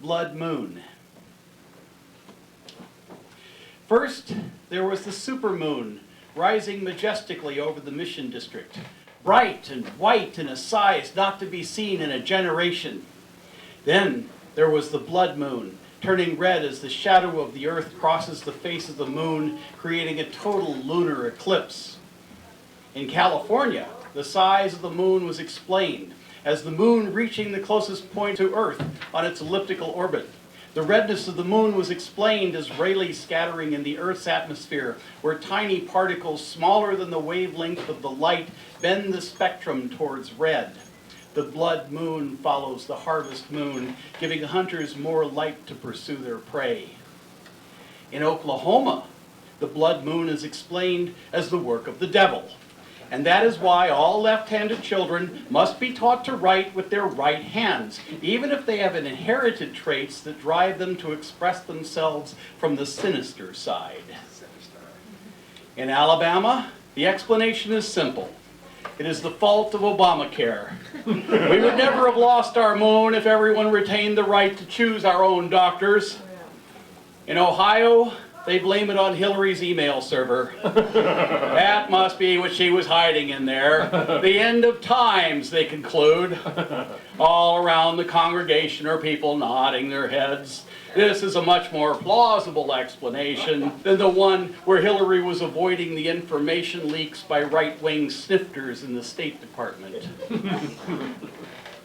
blood moon. First, there was the supermoon rising majestically over the Mission District, bright and white in a size not to be seen in a generation. Then there was the blood moon, turning red as the shadow of the earth crosses the face of the moon, creating a total lunar eclipse. In California, the size of the moon was explained as the moon reaching the closest point to Earth on its elliptical orbit. The redness of the moon was explained as Rayleigh scattering in the Earth's atmosphere, where tiny particles smaller than the wavelength of the light bend the spectrum towards red. The blood moon follows the harvest moon, giving hunters more light to pursue their prey. In Oklahoma, the blood moon is explained as the work of the devil. And that is why all left-handed children must be taught to write with their right hands, even if they have inherited traits that drive them to express themselves from the sinister side. In Alabama, the explanation is simple. It is the fault of Obamacare. We would never have lost our moon if everyone retained the right to choose our own doctors. In Ohio, they blame it on Hillary's email server. That must be what she was hiding in there. The end of times, they conclude. All around the congregation are people nodding their heads. This is a much more plausible explanation than the one where Hillary was avoiding the information leaks by right-wing snifters in the State Department.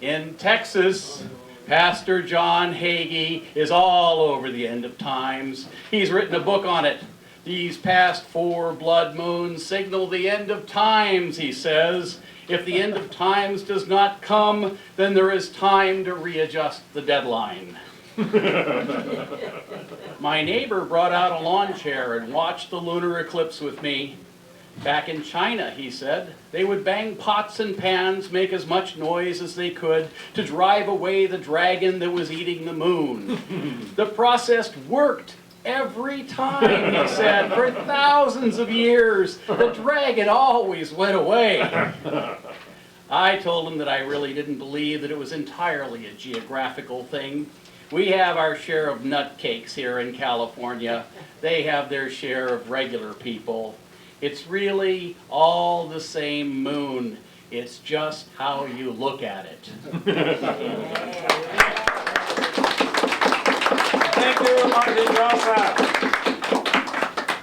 In Texas, Pastor John Hagee is all over the end of times. He's written a book on it. These past 4 blood moons signal the end of times, he says. If the end of times does not come, then there is time to readjust the deadline. My neighbor brought out a lawn chair and watched the lunar eclipse with me. Back in China, he said, they would bang pots and pans, make as much noise as they could to drive away the dragon that was eating the moon. The process worked every time, he said, for thousands of years. The dragon always went away. I told him that I really didn't believe that it was entirely a geographical thing. We have our share of nutcakes here in California. They have their share of regular people. It's really all the same moon. It's just how you look at it. Thank you, Martin.